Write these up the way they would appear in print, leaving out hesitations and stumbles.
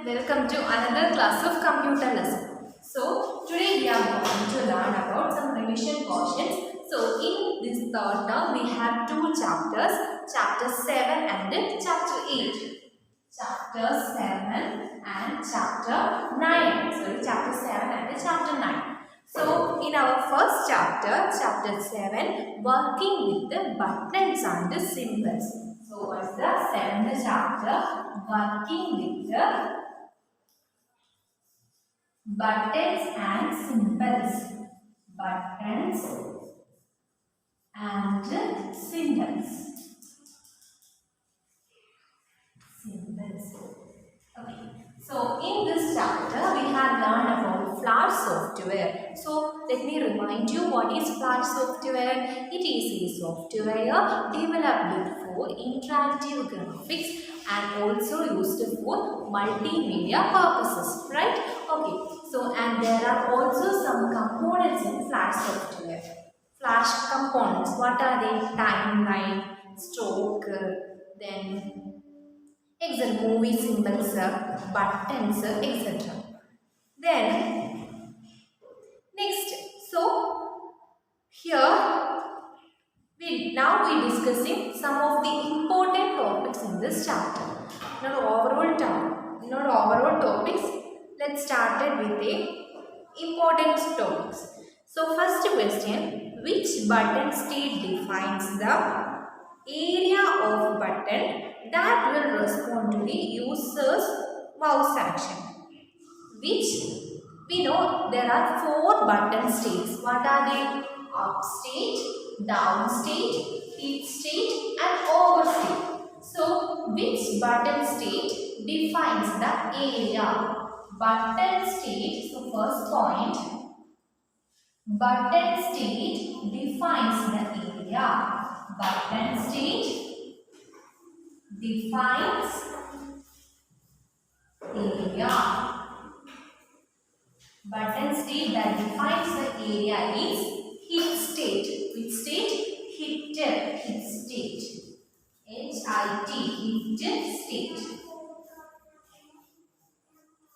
welcome to another class of computer lesson. So today we are going to learn about some revision portions. So in this third term we have two chapters, chapter 7 and chapter 8. Chapter 7 and chapter 9. Sorry, chapter 7 and chapter 9. So in our first chapter, chapter 7, working with the buttons and the symbols. So what's the 7th chapter? Working with the buttons and symbols. Buttons and symbols. Symbols. Okay. So in this chapter we have learned about Flash software. So let me remind you what is Flash software. It is a software developed for interactive graphics and also used for multimedia purposes, right? Okay. So and there are also some components in Flash software. Flash components. What are they? Timeline, stroke, then exit movie symbols, buttons, etc. Then next, so here we discussing some of the important topics in this chapter. Not overall topics. Let's start it with the important topics. So first question: which button state defines the area of button that will respond to the user's mouse action? Which we know there are 4 button states. What are they? Up state, down state, hit state and over state. So which button state defines the area? Button state, so first point, button state defines the area. Button state defines area. Button state that defines the area is hit state. Which state? Hit state. H-I-T, hit state.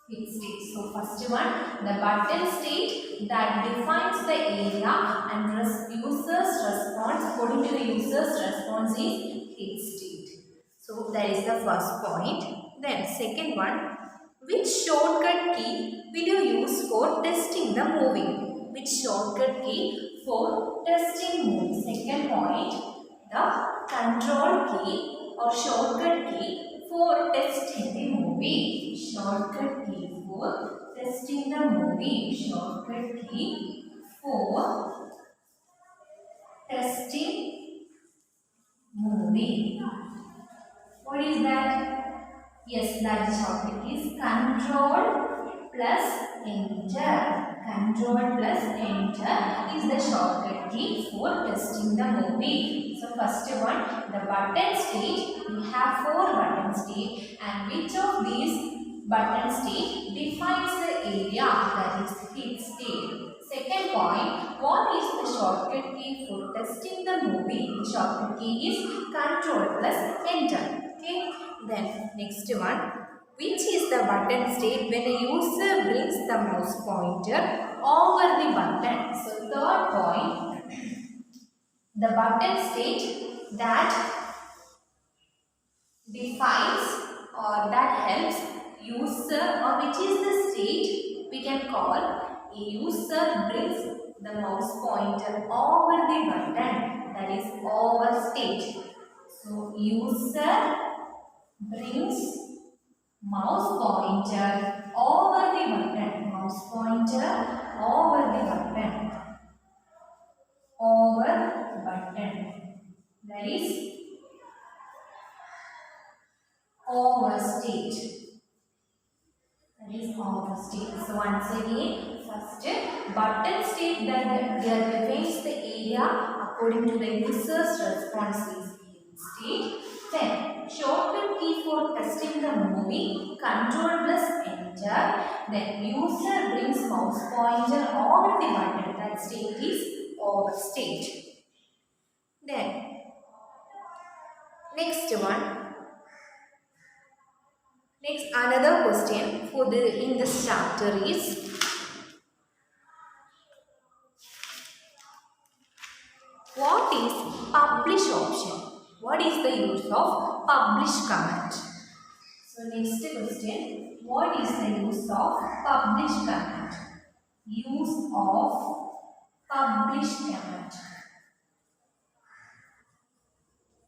Hit state. So first one, the button state that defines the area and user's response, according to the user's response is hit state. So that is the first point. Then second one, which shortcut key will you use for testing the movie? Which shortcut key for testing movie? Second point, the control key or shortcut key for testing the movie. Shortcut key for testing the movie. Shortcut key for testing movie. What is that? Yes, that shortcut is control plus enter. Control plus enter is the shortcut key for testing the movie. So first one, the button state. We have 4 button state, and which of these button state defines the area, that is hit state. Second point, what is the shortcut key for testing the movie? The shortcut key is control plus enter. Okay. Then next one, which is the button state when a user brings the mouse pointer over the button? So third point, the button state that defines or that helps user, or which is the state we can call a user brings the mouse pointer over the button, that is over state. So user brings mouse pointer over the button. Mouse pointer over the button. Over button. That is over state. That is over state. So once again, first button state that defines the area according to the user's response is state. Then shortcut key for testing the movie, control plus enter. Then user brings mouse pointer over the button, that state is over state. Then next one, Next, another question for in this chapter is, what is publish option? What is the use of publish command? So next question, what is the use of publish command? Use of publish command.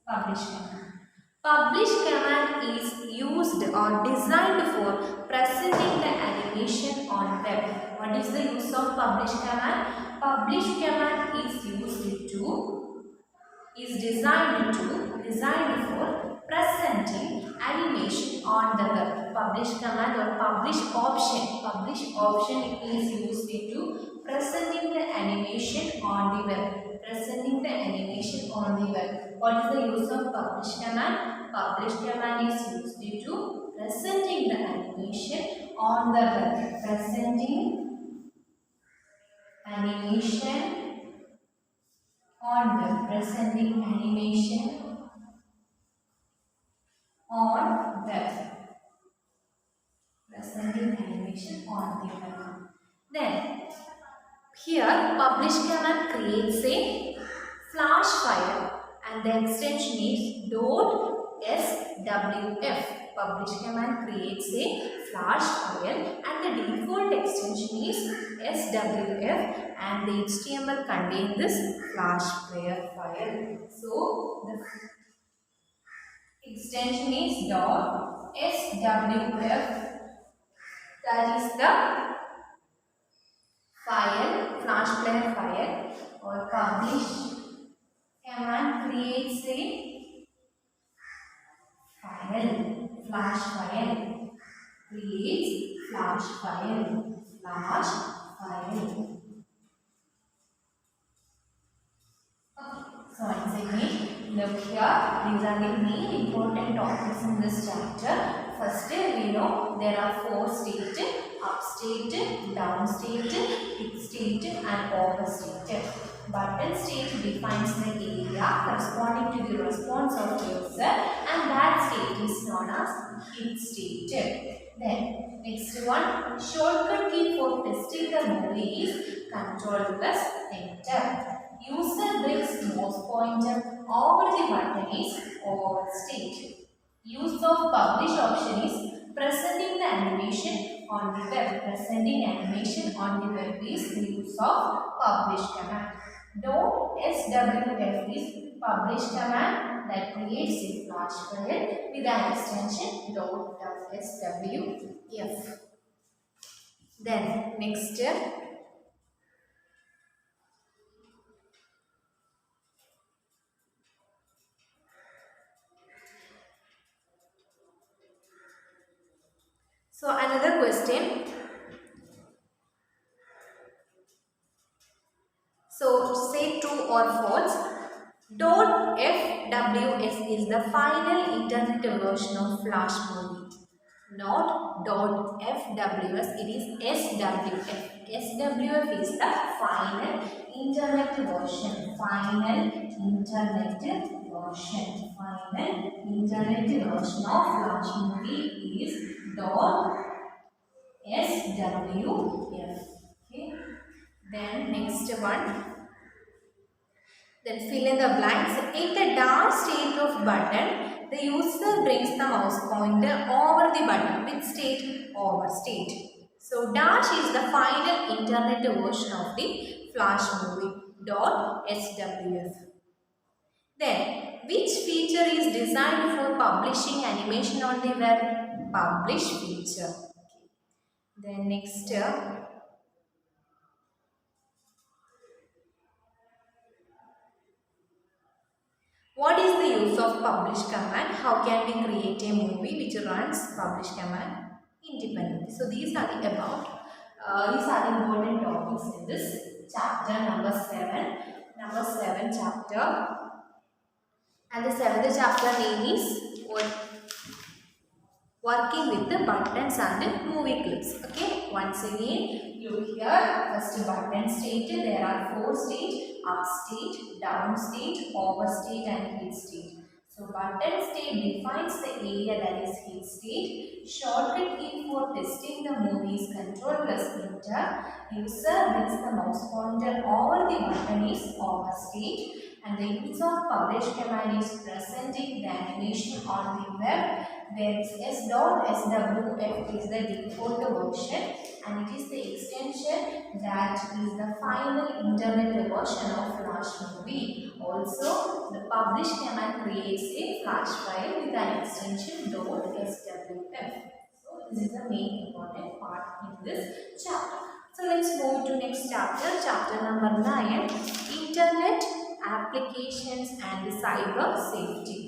Publish command. Publish command is used or designed for presenting the animation on web. What is the use of publish command? Publish command is designed for presenting animation on the web. Publish command or publish option. Publish option is used to presenting the animation on the web. Presenting the animation on the web. What is the use of publish command? Publish command is used to presenting the animation on the web. Presenting animation on web. Presenting animation on web. Presenting animation on the web. Then here publish command creates a flash file and the extension is .swf. Publish command creates a flash file and the default extension is swf and the HTML contains this flash player file. So the extension is .swf, that is the file, flash player file, or publish command creates a file, flash file, creates flash file, flash file. Okay, so once again, look here, these are the main important topics in this chapter. First, we know there are 4 states: upstate, downstate, hickstate and overstate. Button state defines the area corresponding to the response of user and that state is known as hit state. Then next one, shortcut key for testing the movie is Ctrl plus Enter. User brings mouse pointer over the button is overstate. Use of publish option is presenting the animation on the web. Presenting animation on the web is the use of publish command. .swf is publish command that creates a flash file with an extension .swf. Then next step. So another question. So say true or false. .fws is the final internet version of Flash movie. Not .fws, it is SWF. SWF is the final internet version. Final internet version. Final internet version of Flash movie is .swf. Okay. Then next one. Then fill in the blanks. In the dark state of button, the user brings the mouse pointer over the button with state over state. So dash is the final internet version of the Flash movie. .swf. Then which feature is designed for publishing animation on the web? Publish feature. Okay. Then next. What is the use of publish command? How can we create a movie which runs publish command independently? So these are the important topics in this chapter number 7. Number 7 chapter. And the 7th chapter name is working with the buttons and the movie clips. Okay. Once again, look here. First button state. There are 4 states: up state, down state, over state and hit state. So button state defines the area that is heat state. Shortcut key for testing the move is Control plus Enter. User brings the mouse pointer over the button is over state. And the use of publish command is presenting the animation on the web. There is s.swf is the default version and it is the extension that is the final internet version of Flash movie. Also, the publish command creates a flash file with an extension .swf. So this is the main important part in this chapter. So let's move to next chapter, chapter number 9, Internet Applications and Cyber Safety.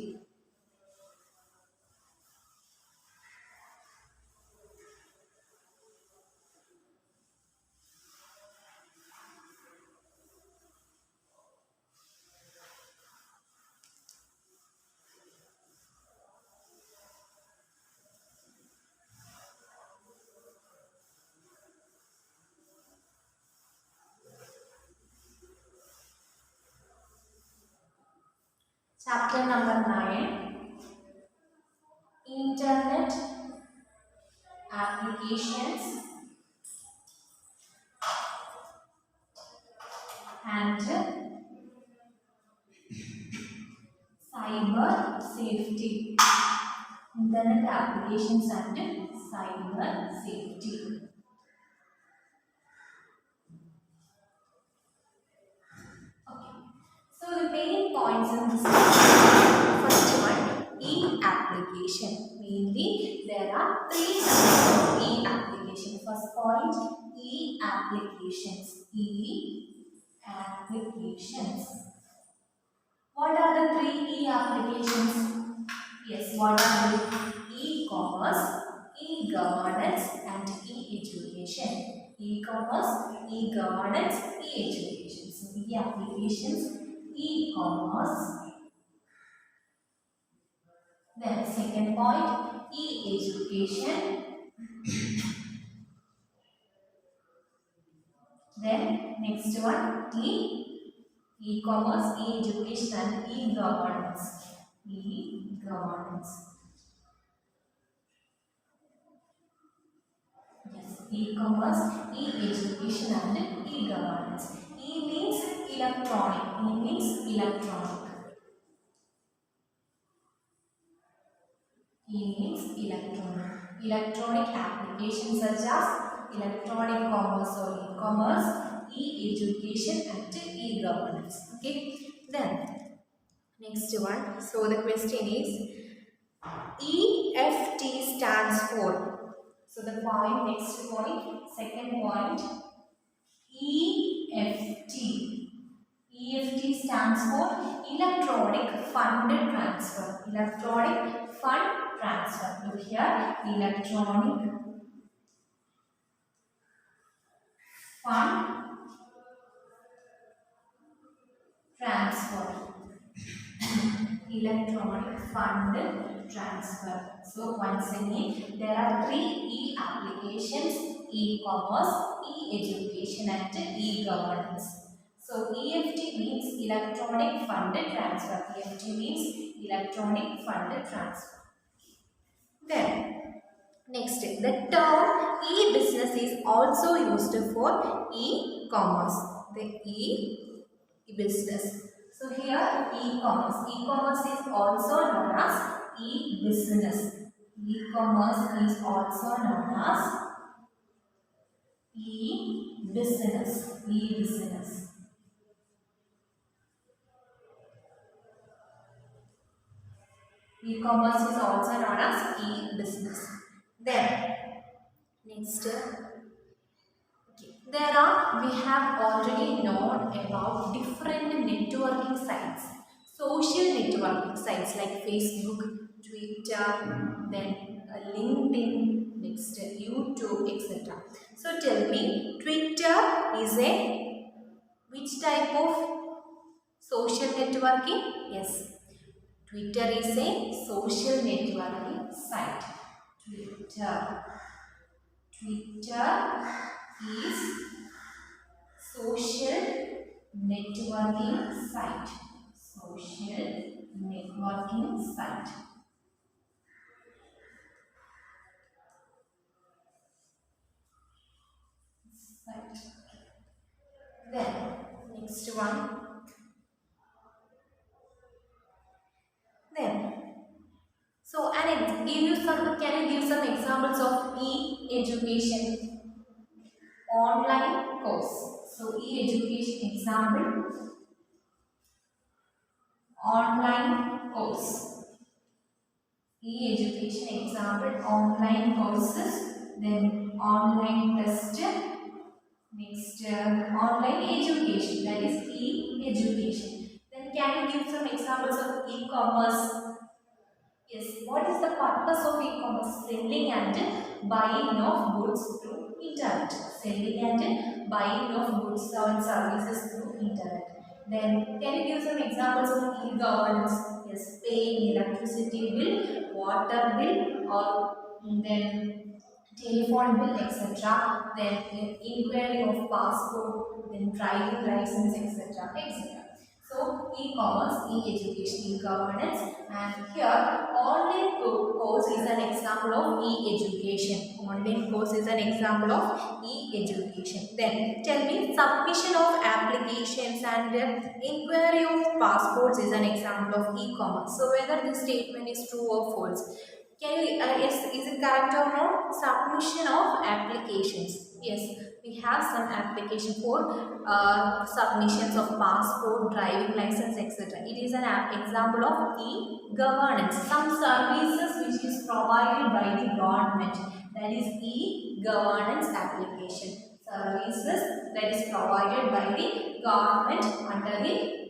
Chapter number 9, Internet Applications and Cyber Safety. Internet Applications and Cyber Safety. So the main points in this first one, e-application. Mainly there are 3 types of e-application. First point, e-applications. E-applications. What are the 3 e-applications? Yes, what are they? E-commerce, e-governance and e-education. E-commerce, e-governance, e-education. So e-applications, e-commerce. Then second point, e-education. Then next one, e-commerce, e-education and e-governance. E-governance. Yes, e-commerce, e-education and e-governance. E means electronic. E means electronic. E means electronic. Electronic applications such as electronic commerce or e-commerce, e-education and e-governance. Okay. Then next one. So the question is EFT stands for. So the point, next point, second point, EFT. EFT stands for Electronic Fund Transfer. Electronic Fund Transfer. Look here, Electronic Fund Transfer. Electronic Fund Transfer. So once again, there are 3 e-applications: e-commerce, e-education and e-governance. So EFT means Electronic Fund Transfer. EFT means Electronic Fund Transfer. Then next, the term e-business is also used for e-commerce. The e-business. So here e-commerce. E-commerce is also known as e-business. E-commerce is also known as e-business. E-business. E-commerce is also known as e-business. Then next, we have already known about different networking sites, social networking sites like Facebook, Twitter, then LinkedIn, next YouTube, etc. So tell me, Twitter is which type of social networking? Yes, Twitter is a social networking site. Twitter is social networking site. Social networking site. Then next one. Then so and give you some. Can you give some examples of e-education online course? So e-education example online course. E-education example online courses. Then online test. Next, online education, that is e-education. Then can you give some examples of e-commerce? Yes, what is the purpose of e-commerce? Selling and buying of goods through internet. Selling and buying of goods and services through internet. Then can you give some examples of e-governance? Yes, paying electricity bill, water bill, or then telephone bill, etc. Then inquiry of passport, then driving license, etc. etc. So e-commerce, e-education, e-governance, and here online course is an example of e-education. Online course is an example of e-education. Then tell me, submission of applications and inquiry of passports is an example of e-commerce. So whether this statement is true or false. Can you, yes, is it correct or not? Submission of applications. Yes, we have some application for submissions of passport, driving license, etc. It is an example of e-governance. Some services which is provided by the government. That is e-governance application. Services that is provided by the government under the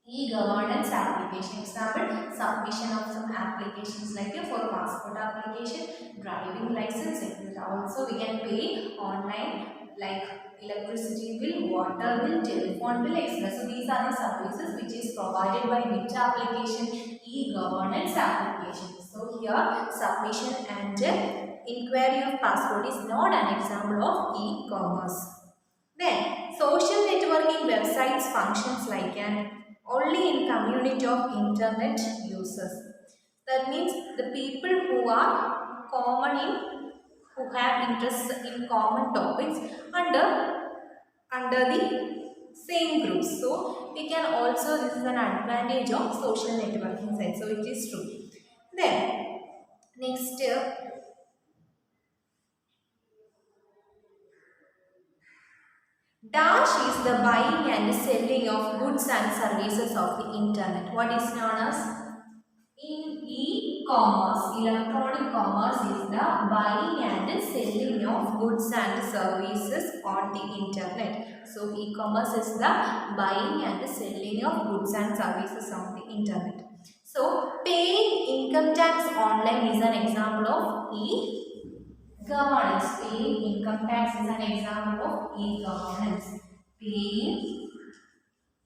e-governance application. Example, submission of some applications like for passport application, driving license, etc. Also we can pay online like electricity bill, water bill, telephone bill, etc. So these are the services which is provided by which application? E-governance application. So here submission and inquiry of passport is not an example of e-commerce. Then social networking websites functions like an only in community of internet users. That means the people who are common in, who have interests in common topics under the same groups. So we can also, this is an advantage of social networking site. So it is true. Then next, Dash is the buying and selling of goods and services of the internet. What is known as in e-commerce? Electronic commerce is the buying and selling of goods and services on the internet. So e-commerce is the buying and selling of goods and services on the internet. So paying income tax online is an example of e-governance. Paying income tax is an example of e-governance. Paying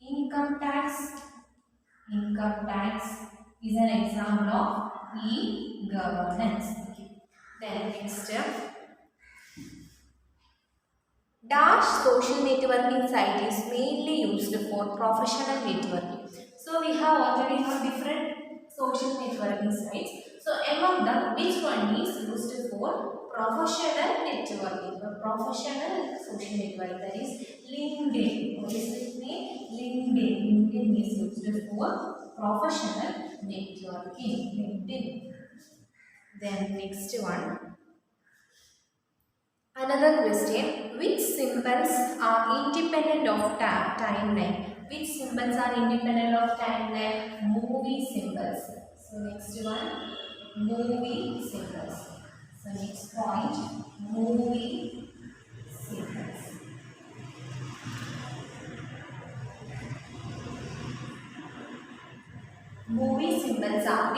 income tax is an example of e-governance. Then next, Dash social networking site is mainly used for professional networking. So we have already different social networking sites. So among them, which one is used for professional networking? The professional social networking, that is LinkedIn. What is its name? LinkedIn. LinkedIn is used for professional networking. LinkedIn. Then next one. Another question, which symbols are independent of timeline? Which symbols are independent of timeline? Movie symbols. So next one, movie symbols. So next point, movie symbols. Movie symbols are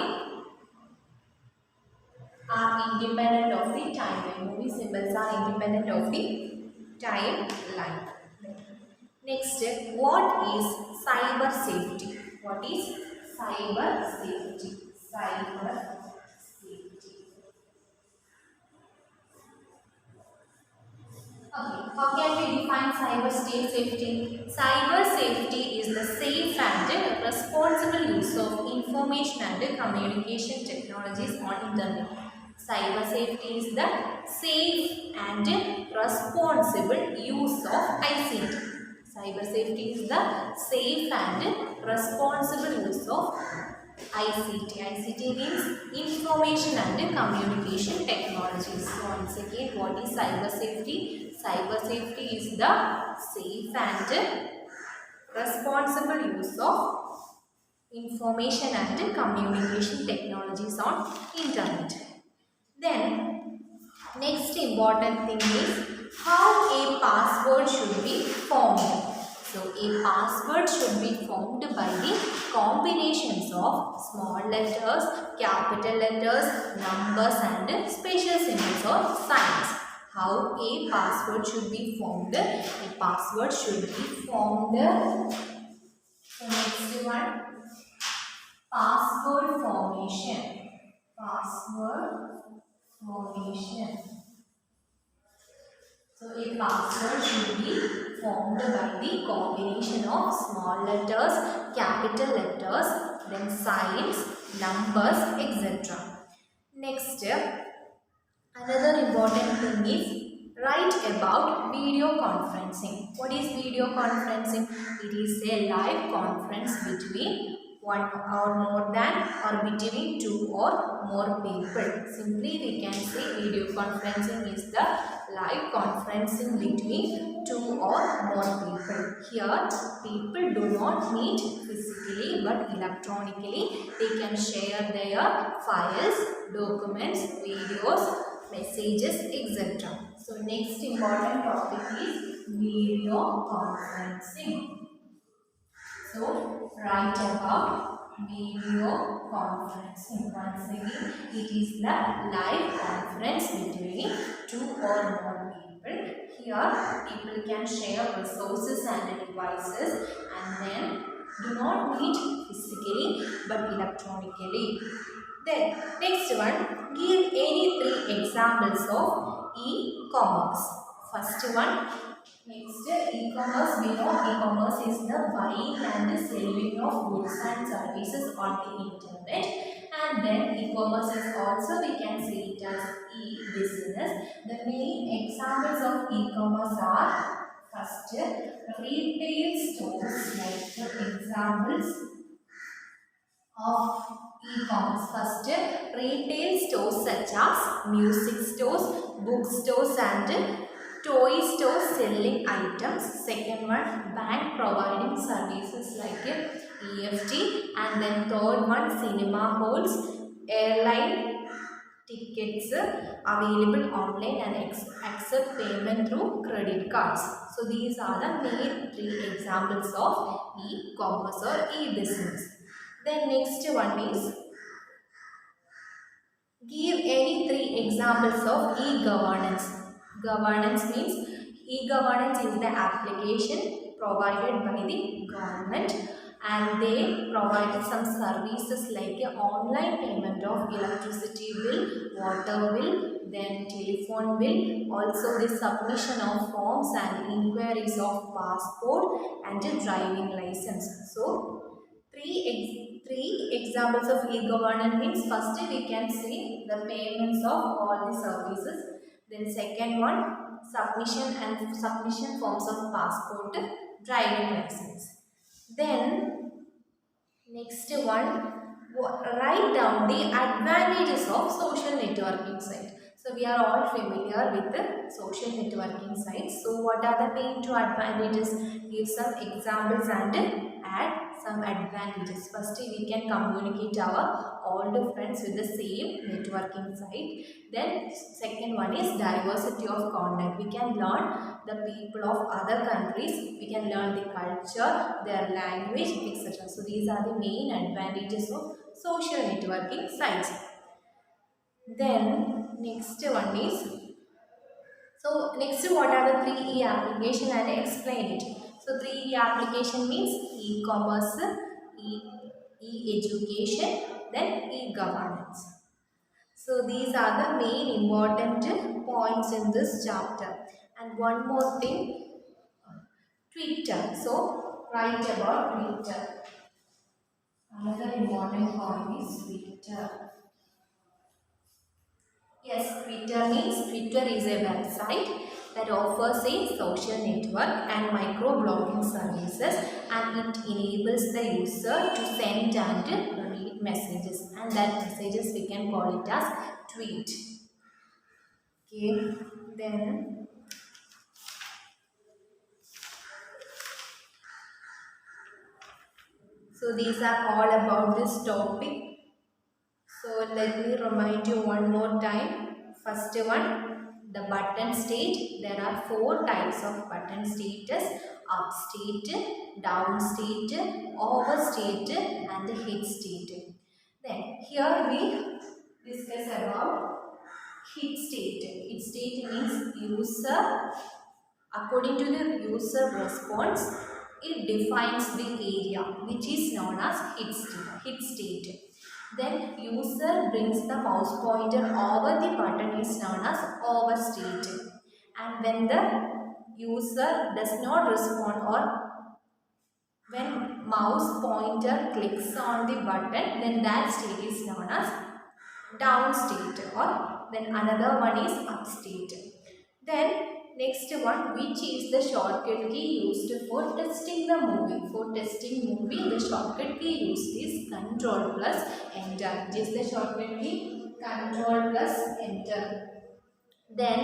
independent of the timeline. Movie symbols are independent of the timeline. Next, what is cyber safety? What is cyber safety? Cyber safety. Okay, How can we define cyber safety? Cyber safety is the safe and responsible use of information and communication technologies on internet. Cyber safety is the safe and responsible use of ICT. Cyber safety is the safe and responsible use of ICT. ICT means information and communication technologies. So once again, what is cyber safety? Cyber safety is the safe and responsible use of information and communication technologies on internet. Then next important thing is how a password should be formed. So a password should be formed by the combinations of small letters, capital letters, numbers and special symbols or signs. How a password should be formed? A password should be formed. So next one, password formation. Password formation. So a password should be formed by the combination of small letters, capital letters, then signs, numbers, etc. Next, another important thing is write about video conferencing. What is video conferencing? It is a live conference between one or more than or between two or more people. Simply we can say video conferencing is the live conferencing between two or more people. Here people do not meet physically but electronically. They can share their files, documents, videos, messages, etc. So next important topic is video conferencing. So write about video conferencing. Once again, it is the live conference between two or more people. Here people can share resources and devices and then do not meet physically but electronically. Then next one, give any three examples of e-commerce. First one, next e-commerce, we know e-commerce is the buying and selling of goods and services on the internet. And then e-commerce is also, we can say it as e-business. The main examples of e-commerce are first retail stores, like the examples of e-commerce. First, retail stores such as music stores, bookstores and toy stores selling items. Second one, bank providing services like EFT. And then third one, cinema halls, airline tickets available online and accept payment through credit cards. So these are the main three examples of e-commerce or e-business. Then next one is give any three examples of e-governance. Governance means e-governance is the application provided by the government and they provided some services like online payment of electricity bill, water bill, then telephone bill, also the submission of forms and inquiries of passport and driving license. So three examples of e-governance means first we can see the payments of all the services. Then second one, submission forms of passport, driving license. Then next one, write down the advantages of social networking site. So we are all familiar with the social networking sites. So what are the main two advantages? Give some examples and add some advantages. First, we can communicate our old friends with the same networking site. Then second one is diversity of contact. We can learn the people of other countries. We can learn the culture, their language, etc. So these are the main advantages of social networking sites. Then next one is, so next what are the three E application and explain it. So 3E application means e-commerce, e-education, then e-governance. So these are the main important points in this chapter. And one more thing, Twitter. So write about Twitter. Another important point is Twitter. Yes, Twitter means Twitter is a website that offers a social network and microblogging services, and it enables the user to send and read messages, and that messages we can call it as tweet. Okay, then so these are all about this topic. So let me remind you one more time. First one, the button state. There are four types of button status: up state, down state, over state, and the hit state. Then here we discuss about hit state. Hit state means user, according to the user response, it defines the area which is known as hit state. Then user brings the mouse pointer over the button is known as over state. And when the user does not respond, or when mouse pointer clicks on the button, then that state is known as down state, or then another one is up state. Then next one, which is the shortcut key used for testing the movie. For testing movie, the shortcut key used is Control plus Enter. Which is the shortcut key? Control plus Enter. Then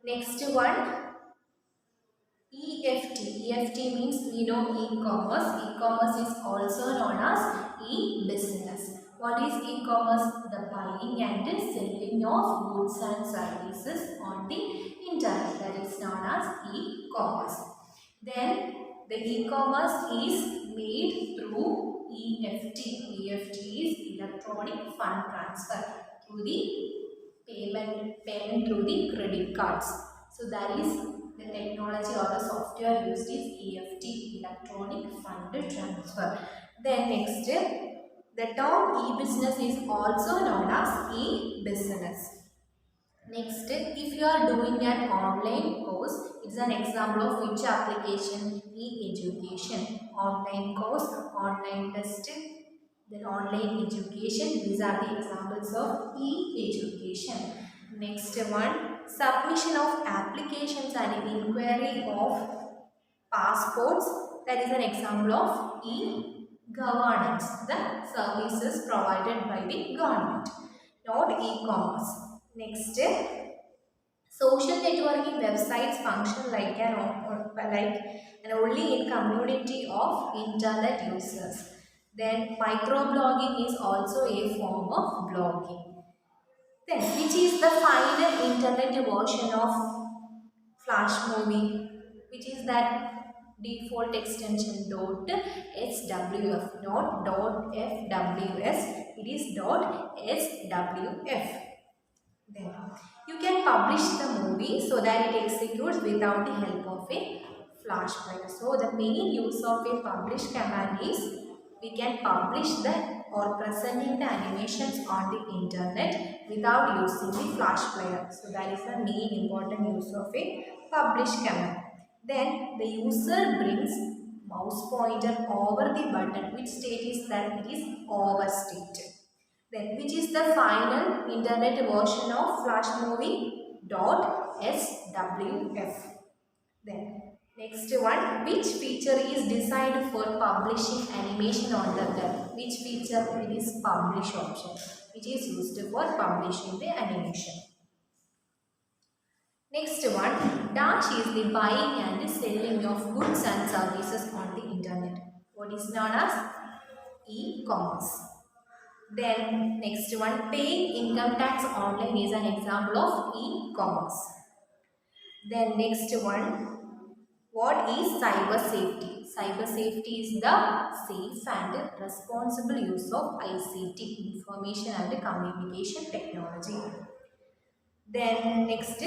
next one, EFT. EFT means we know e-commerce. E-commerce is also known as e-business. What is e-commerce? The buying and selling of goods and services on the internet. That is known as e-commerce. Then the e-commerce is made through EFT. EFT is electronic fund transfer through the payment through the credit cards. So that is the technology or the software used is EFT, electronic fund transfer. Then next, the term e-business is also known as e-business. Next, if you are doing an online course, it's an example of which application? E-education. Online course, online test, then online education. These are the examples of e-education. Next one, submission of applications and inquiry of passports. That is an example of e-governance, the services provided by the government, not e-commerce. Next, social networking websites function like an only in community of internet users. Then microblogging is also a form of blogging. Then which is the final internet version of Flash movie? Which is that default extension .swf, not .fws. It is .swf. Then you can publish the movie so that it executes without the help of a flash player. So the main use of a publish command is we can publish the or presenting the animations on the internet without using the flash player. So that is the main important use of a publish command. Then the user brings mouse pointer over the button. Which state is that? It is over state. Then which is the final internet version of Flash movie? .swf. Then next one, which feature is designed for publishing animation on the web? Which feature? It is publish option, which is used for publishing the animation. Next one, Dash is the buying and selling of goods and services on the internet. What is known as e-commerce. Then next one, paying income tax online is an example of e-commerce. Then next one, what is cyber safety? Cyber safety is the safe and responsible use of ICT, information and communication technology. Then next,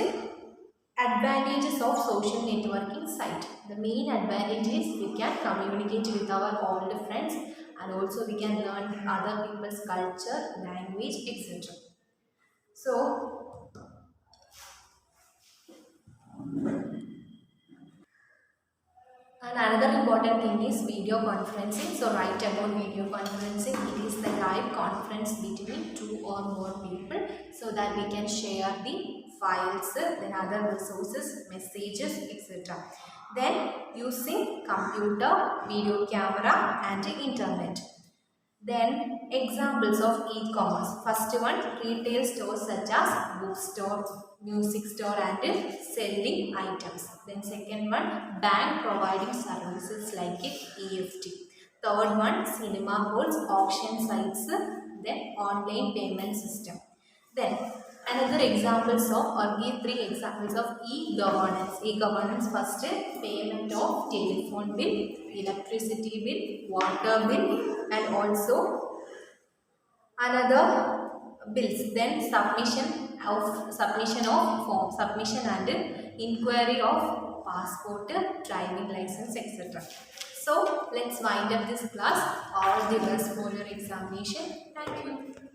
advantages of social networking site. The main advantage is we can communicate with our old friends, and also we can learn other people's culture, language, etc. So important thing is video conferencing. So write about video conferencing. It is the live conference between two or more people so that we can share the files, then other resources, messages, etc. Then using computer, video camera and internet. Then examples of e-commerce. First one, retail stores such as bookstore, music store and selling items. Then second one, bank providing services like EFT. Third one, cinema halls, auction sites, then online payment system. Then another examples of, or give three examples of e-governance. E-governance, first payment of telephone bill, electricity bill, water bill and also another bills. Then submission of form, submission and inquiry of passport, driving license, etc. So let's wind up this class. All the best for your examination. Thank you.